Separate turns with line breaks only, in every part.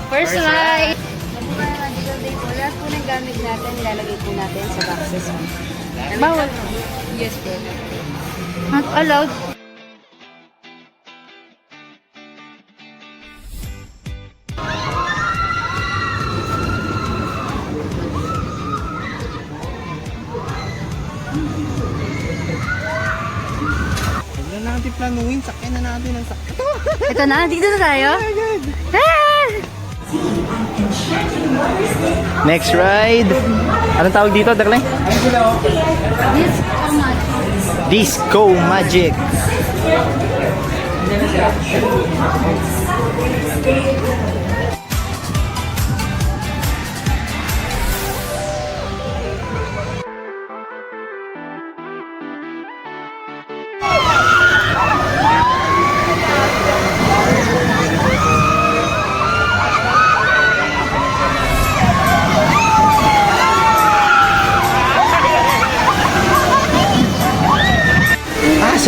First ride! Lahat po ng gamit natin, nilalagay po natin sa boxes. Bawal. Yes po. Not allowed.
Huwag na natin planuhin, sakyan na natin ang sakyan.
Ito na, dito na tayo.
Next ride. Anong tawag dito, Darling?
Yes, how much?
Disco Magic.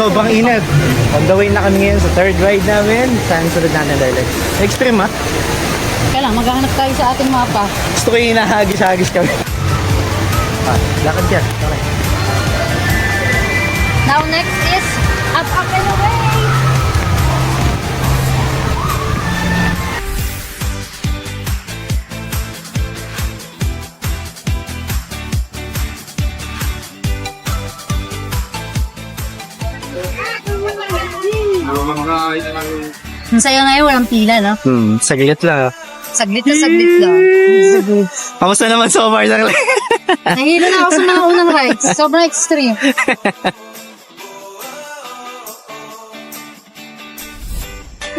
Sobrang init. On the way na kami ngayon sa third ride namin. Saan sunod natin, Darling? Extreme, ha?
Kaya lang, maghahanap tayo sa ating mapa.
Gusto ko yung hinahagis-hagis kami. Lakad ka. Okay.
Now next is up and away! Ang saya ngayon, walang pila, no?
Saglit lang.
Saglit na saglit lang.
Kamusta naman so far, Darling?
Nahilo na ako sa mga unang rides. Sobrang extreme.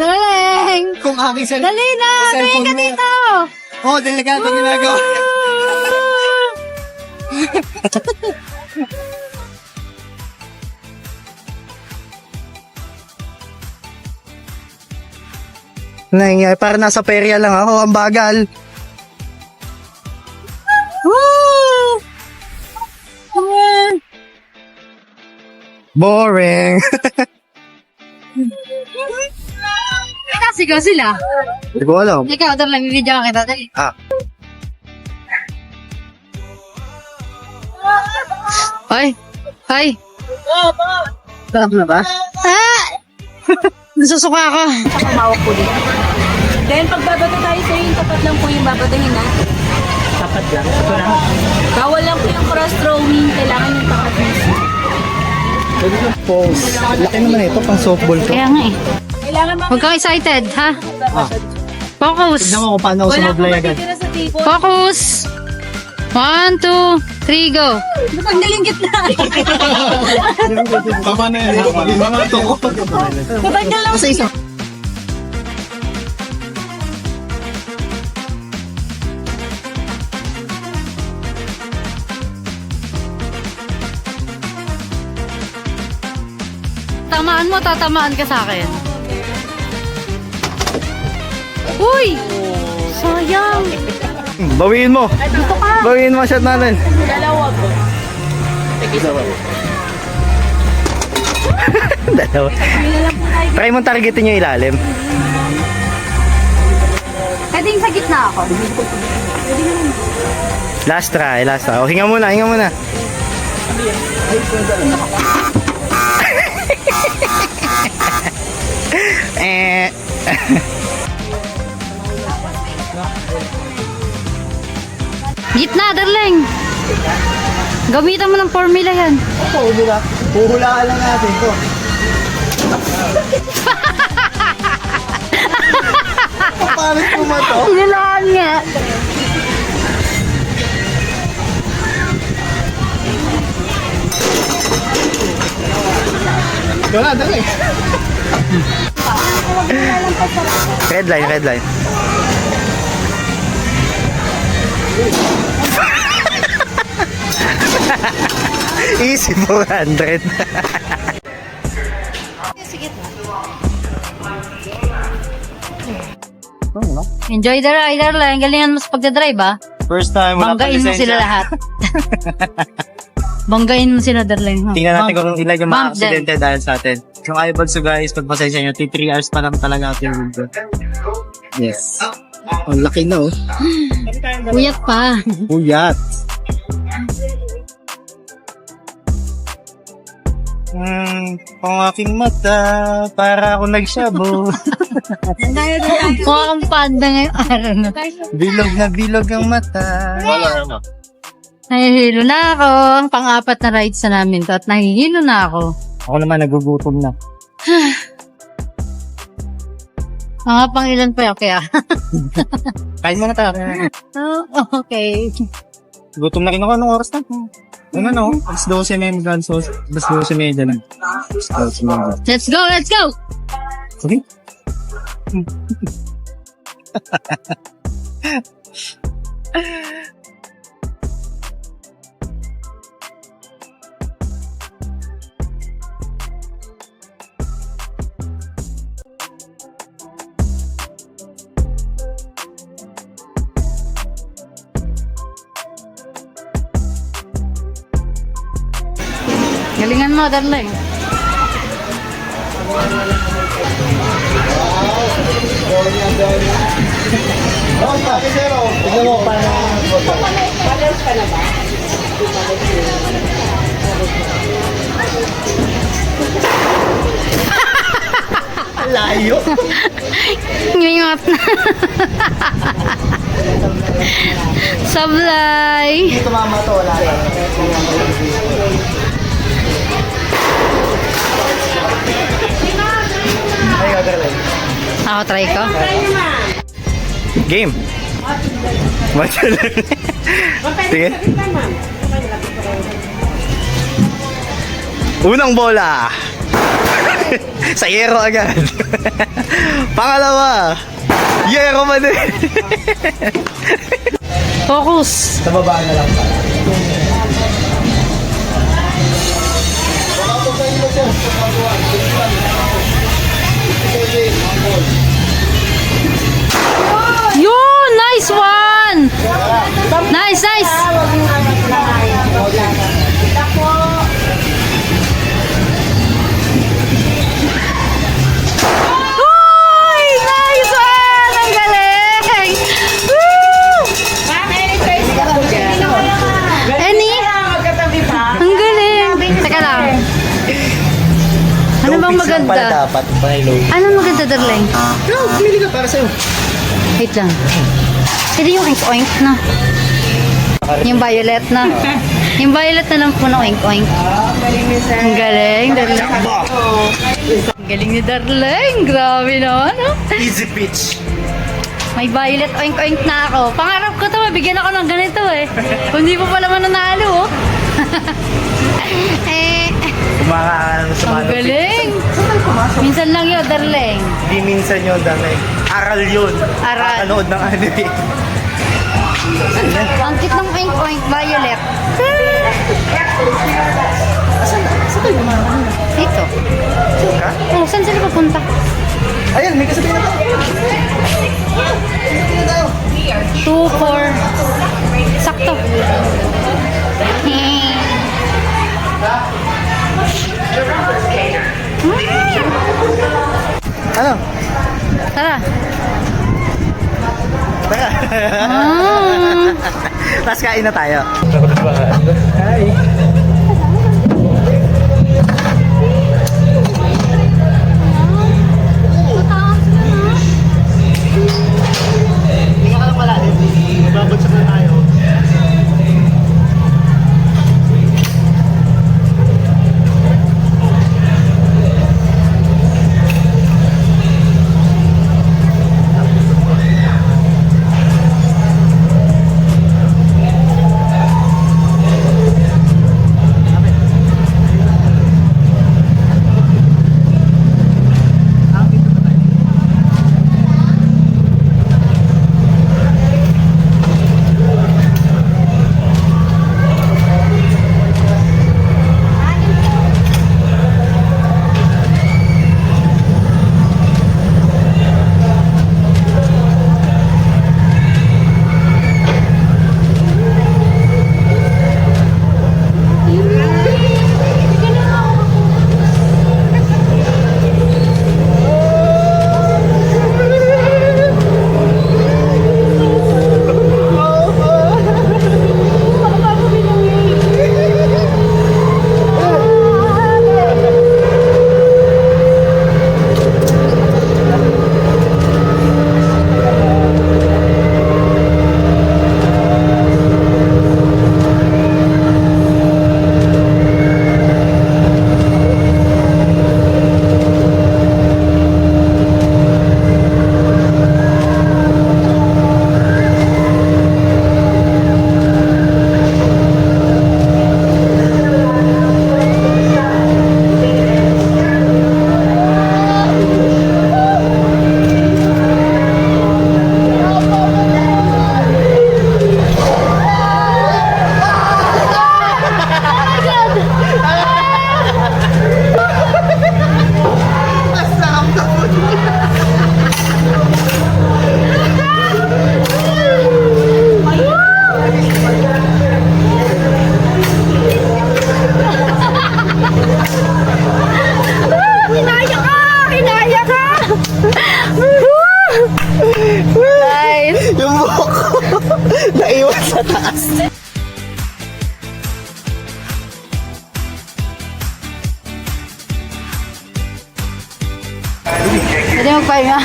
Galing!
Kung aking cellphone.
Dali na! Tingin ka dito!
Oo, delikado ginagawa. Nangyay, para nasa perya lang ako, ang bagal.
Woo!
Boring.
Nasigaw sila.
Hindi ko alam.
Ikaw, doon lang, video ka kita. Dali.
Ay,
Ay!
tama na ba?
Ah! Nasusuka ako.
Tumawag po dito. Then, pagbabato tayo sa yung tapat lang po yung babatuhin na.
Tapat lang. Ito na.
Bawal lang po yung cross-throwing. Kailangan yung tapat mismo.
Pause. Laki naman ito, pang softball to.
Kaya nga eh.
Kailangan mga
Huwag kang excited, ha? Focus!
Tignan mo kung paano ako
wala po
sumablay agad.
matitira sa table.
Focus! 1, 2, 3, go!
Pag nalinggit na.
Tama na yan. Mga toko.
Matanggal lang.
Sa isa.
Tamaan mo, tatamaan ka sa akin. Uy! Sayang!
Bawiin mo. Bawiin mo shot natin.
Dalawa po.
Dalawa. Try mong targetin yung ilalim.
Pwedeng sa gitna ako.
Last try, last try. O, hinga muna, hinga muna.
Gitna, darling! Gamitan mo ng formula yan.
Huhulaan lang natin ito. Papalit mo ba to?
Nilalaan nga.
Wala, dali. Red line, red line. Easy 400.
Enjoy the ride, darling. Galingan mo sa pagdadrive, ah.
First time, wala pa
Banggain mo
lisensya.
sila lahat. Banggain mo sila, darling.
Tingnan natin kung ilan yung mga
Bump them.
aksidente dahil sa atin. Yung iPods guys, pagpasensya nyo, 3 hours pa lang talaga ako yung video. Yes. Ang laki na oh.
Uyat pa.
Puyat. Ang aking mata, para ako nagsabo.
Mukha kang panda ngayong araw na.
Bilog ang mata.
Nahihilo na ako. Pang-apat na rides na namin to at nahihilo na ako.
Ako naman nagugutom na.
Mga pang ilan pa yun kaya?
Kain muna tayo.
Oh, okay.
Gutom na rin ako. Anong oras na? Ano na oh? Alas 12 na yung gansos. Alas 12 na lang.
Let's go, let's go!
Okay.
Galingan mo, darling.
Tignan mo paano. Layo.
Ngayot na. Sablay.
Dito mama to, wala lang. Ay, gagawin.
Ako, try ko.
Game. Watch lang. Sige. Unang bola. Sa yero agad. Pangalawa. Yero pa din.
Focus.
Sa baba na lang pa.
Yun! Nice one! Nice, nice! Uy! Nice one! Ang galing! Woo! Any? Ang galing! Teka lang. Ano bang maganda?
Dapat pang-low.
Ano maganda, darling?
No, pumili ka para sa'yo.
Wait lang. Pwede yung oink-oink na. Yung violet na. Yung violet na lang po ng oink-oink. Ang galing, darling. Ang galing ni darling. Grabe naman, oh.
Easy pitch.
May violet oink-oink na ako. Pangarap ko to, mabigyan ako ng ganito eh. Kung di po pala mananalo, oh.
Kumakaan sa
Ang galing. Minsan lang yun, darling.
Hindi minsan yun, dami. Aral yun.
Aral.
Kakanood ng anime.
Ang cute ng oink-oink, violet.
Saan tayo kumakaan?
Dito.
Ha?
Oh, saan sila papunta?
Ayan, may kasabihin na tayo.
2, 4. Sakto.
Ano?
Tara.
Tara.
Ah.
Tapos kain na tayo. Hi. Tingnan ka lang pala. Babagsak na tayo. Pataas.
Pwede magpahinga.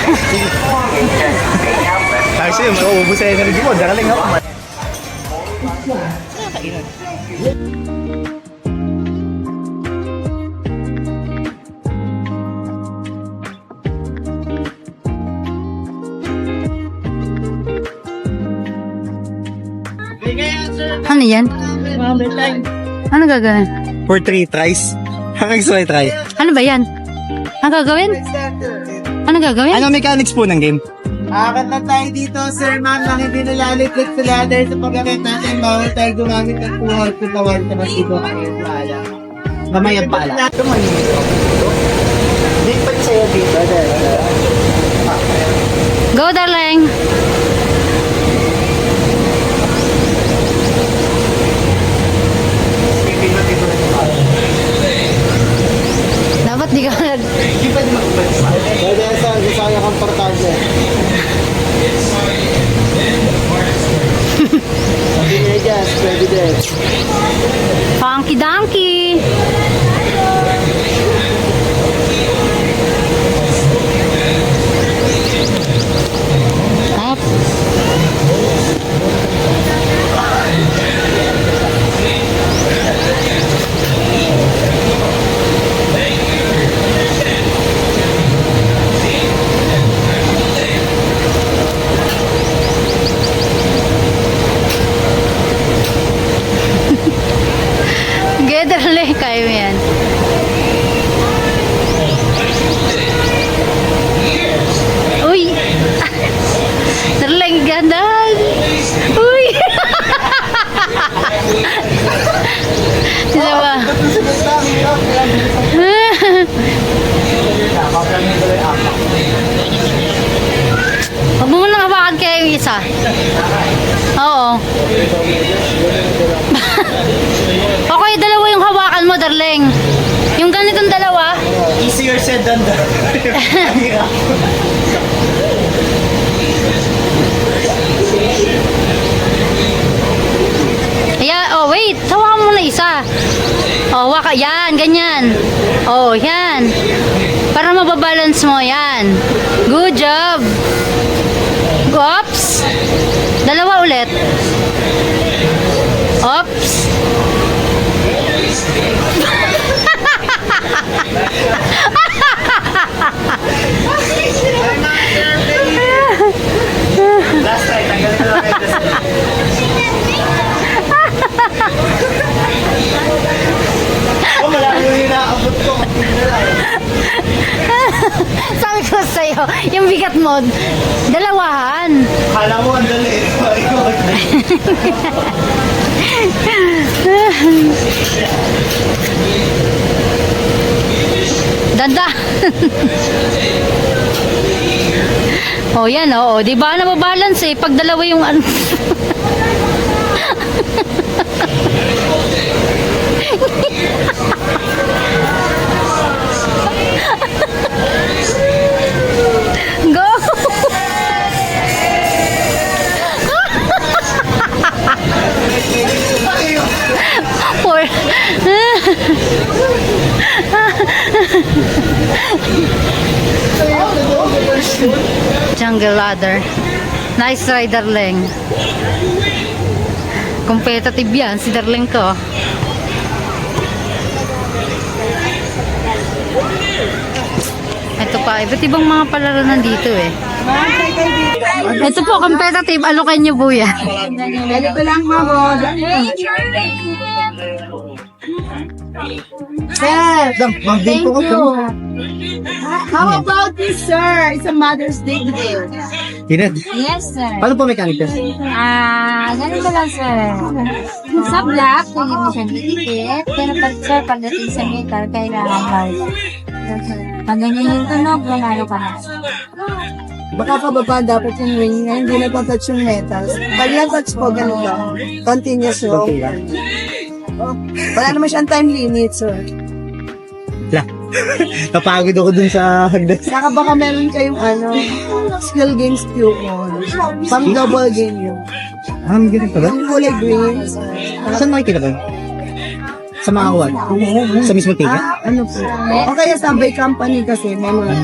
Kasi mauubos sa energy mo. Daraling ako.
Ano yan? Ano gagawin?
For 3 tries. Hanggang sa try.
Ano ba yan? Ano gagawin? Ano gagawin?
Ano mechanics po ng game?
Akat na tayo dito, sir, ma'am, nang hindi nalalikot sa ladder sa paggamit natin. Bawal tayo gumamit ng puhol kung bawal sa masigo kayo pala.
Mamaya pala.
Hindi pa sa'yo dito,
Go, darling! Dapat di ka nag...
Pwede sa sayang komportable. Hindi na dyan, pwede din.
Funky donkey! Up. Darling, kaya mo yan. Uy! Darling, gandaan! Uy! Sila ba? Huwag mo munang hawakan kaya yung isa. Oo. Okay, dalawa yung hawakan mo, darling. Yung ganitong dalawa.
Easier said than done.
Ayan, oh wait, hawakan mo na isa. Oh, waka, yan, ganyan. Oh, yan. Para mababalance mo, yan. Good job. Oops. Dalawa ulit. Oops.
Last try, tanggalin na lang kayo. Oh, malaki yung inaabot ko.
Sabi ko sa'yo, yung bigat mo, dalawahan.
Kala mo ang dali.
Danda. Oh, yan, oh. Di ba nababalance eh? Pag dalawa yung ano. Go! Poor. Jungle ladder. Nice try, darling. Competitive yan, si darling ko. Ito pa, iba't ibang mga palaro nandito eh. Ito po, competitive. Alokan nyo po yan.
Pwede ko lang mo. Sir,
Thank you.
how about this, sir? It's a Mother's Day today.
Hinad.
Yes, sir.
Paano po mechanic yan?
Ganito lang, sir. Sa black, pwede mo siyang didikit. Pero pag, sir, pagdating sa metal, kailangan hard. Pag ganyan yung tunog, manalo ka na.
Baka kababa dapat yung ring na hindi na touch yung metals. Pag na-touch po, ganito. Continuous roll.
Okay lang.
Wala naman siyang time limit, sir.
La. Napagod ako dun sa hagdan.
Saka baka meron kayong skill games queue on. Pang double game yun.
Ang ganito ba?
Kulay green.
Saan makikita ba? Sa mga kawan? Sa mismo tiga?
Ano po? O kaya Subway Company kasi may mga...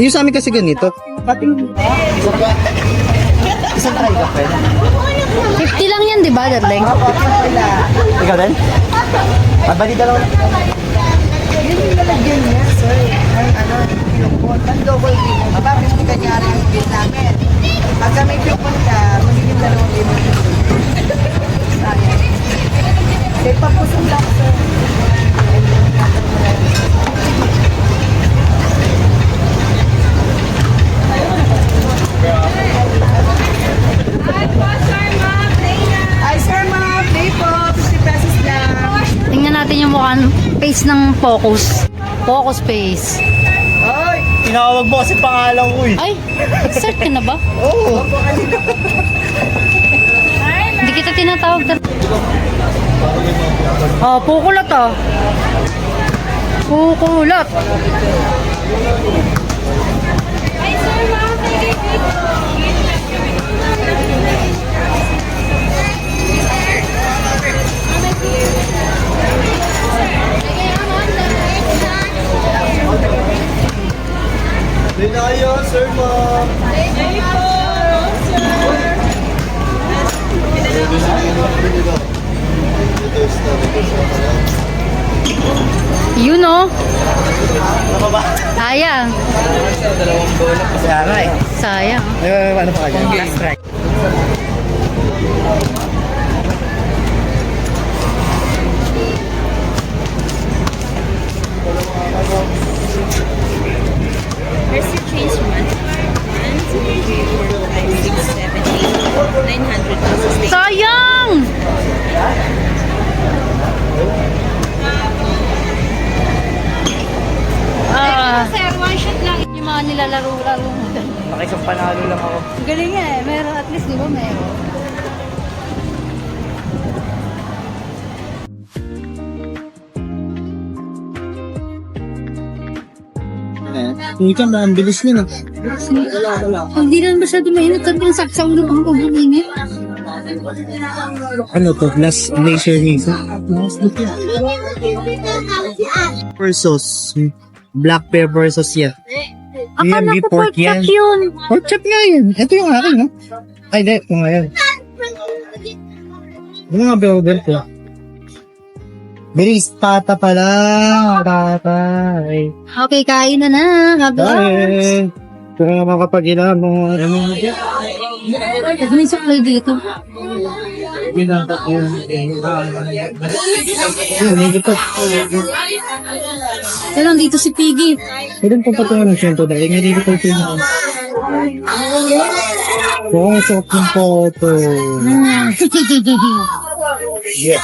Yung sa amin kasi ganito.
Pating...
Isang try ka pwede.
50 lang yan, di ba, darling?
Ikaw din? Balita lang.
Yun yung nalagyan niya, sir. Ang ano, pinupon. Ang double din. Bakit hindi kanyari yung bill namin? Pagka may pinupon ka, magiging dalawang bill. Sayang. Kaya papusong lang, sir. Ay, sir, mga play po. 50 pesos lang.
Tingnan natin yung mukhang face ng Focus. Focus face.
Ay!
Tinawag mo kasi pangalan ko eh.
Ay, cert ka na ba?
Oo.
Hindi kita tinatawag. Oh, pukulat ah. Pukulat.
Hindi na kayo, sir mo.
Yun oh.
Ano ba?
Sayang.
Kaya nga eh.
Sayang.
Ano pa kanya? Last strike.
First you change 1, 2, 3, 4, 5, 6, 7, 8, 900 pesos.
Sayang!
Sir, one shot lang.
Yung mga nilalaro-laro mo.
Nakisang panalo lang ako.
Galing nga eh. Meron at least, di ba meron?
Hindi ka na, ang bilis nyo na.
Hindi na masyado mainit at yung saksaw na ang pagkakinit.
Ano to? Last Nation Nisa? Versus black pepper sauce yan.
Akala ko pork chop yun.
Pork chop nga yun. Ito yung akin, no? Ay, di. Ito nga yan. Ano nga burger ko? Bilis, tata pala. Tatay.
Okay, kain na na.
Ay. Kung nga makapag-ilan mo. Ano nga?
May supply dito.
Ginagawa ko. Hindi pa.
Pero dito si Piggy.
Pwede pa patungan ng siyento dahil hindi ko pa ito. Kung sok yung photo. Yeah.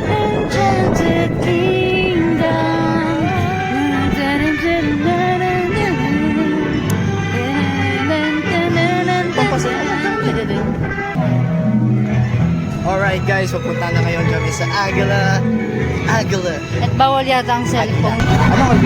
Enchanted Kingdom.
Alright guys, pupunta na ngayon kami sa Aguila. Aguila.
At bawal yata ang cellphone.
Ano ka?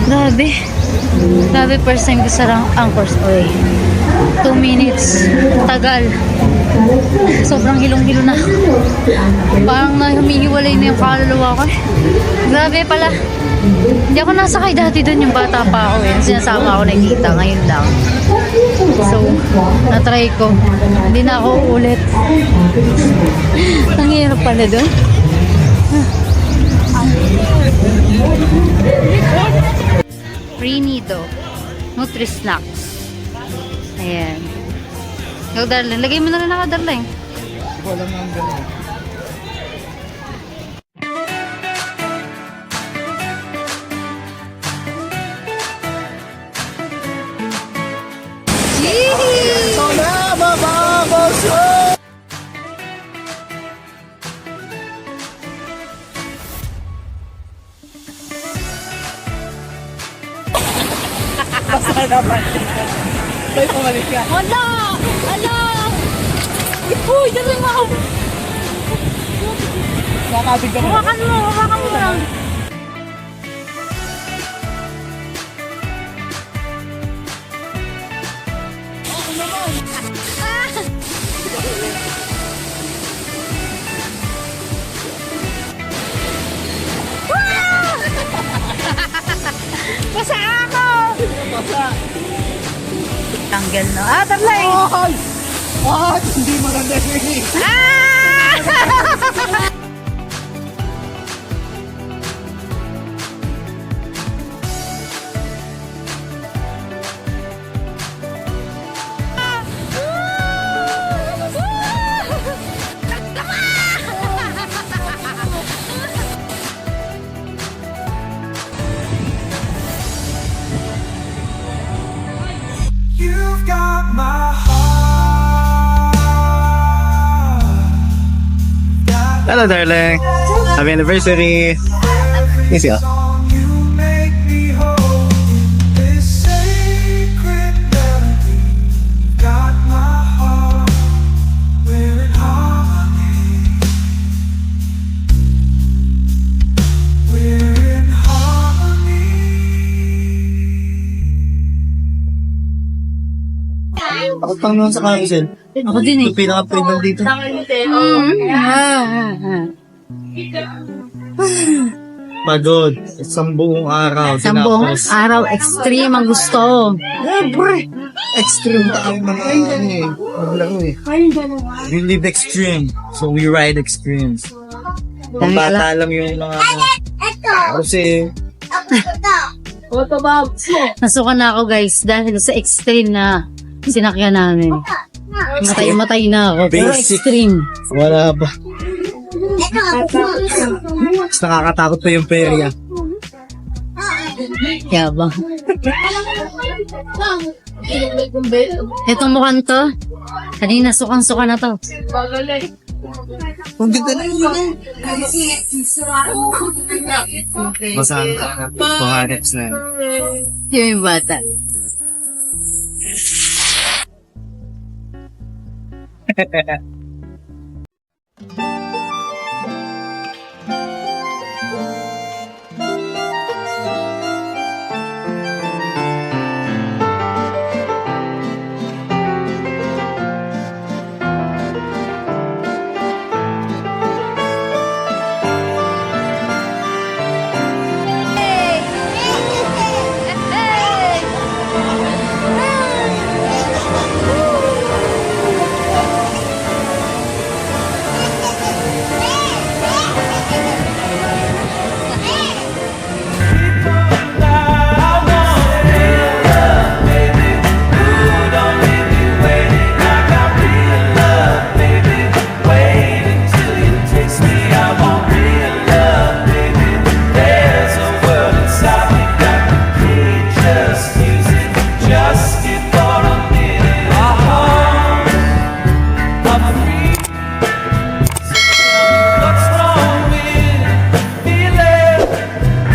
Grabe. Grabe, first time ko sa Angkors. Oy. 2 minutes. Tagal. Sobrang hilong-hilo na. Parang na humihiwalay na yung kaluluwa ko. Grabe pala. Hindi ako nasakay dati doon, yung bata pa ako eh. Sinasama ako nakikita, ngayon lang. So, natry ko. Hindi na ako ulit. Ang hirap pala doon. Free Nido. Nutri-snacks. Ayan. Ikaw, darling. Lagay mo na rin ako, darling.
Wala nga ang gano'n.
Uy, darling ako! Hawakan mo lang. Basa ako! Tanggal na. Ah, darling!
Hindi maganda yun.
You've got my heart.
Hello, darling. Happy anniversary. Easy, ah.
Song you make me whole. This sacred melody. Got my heart. We're in harmony. We're in harmony.
Ako pang naman sa carousel.
Ako din eh.
Yung pinaka-premium dito. Pagod. Isang buong araw.
Sambong
Tinapos.
araw, extreme ang gusto.
Extreme tayo mga ano eh. Maglaro eh. We live extreme. So we ride extremes. Pang bata lang yung mga... Kasi...
Nasuka na ako guys dahil sa extreme na sinakyan namin. Matay na ako. Pero
Basic.
extreme.
Wala ba? Mas nakakatakot pa yung perya.
Yabang. Itong mukhang to, kanina sukang-suka na to.
Ang ganda na yun. Masahan ka na. Pangarets na.
Yung bata.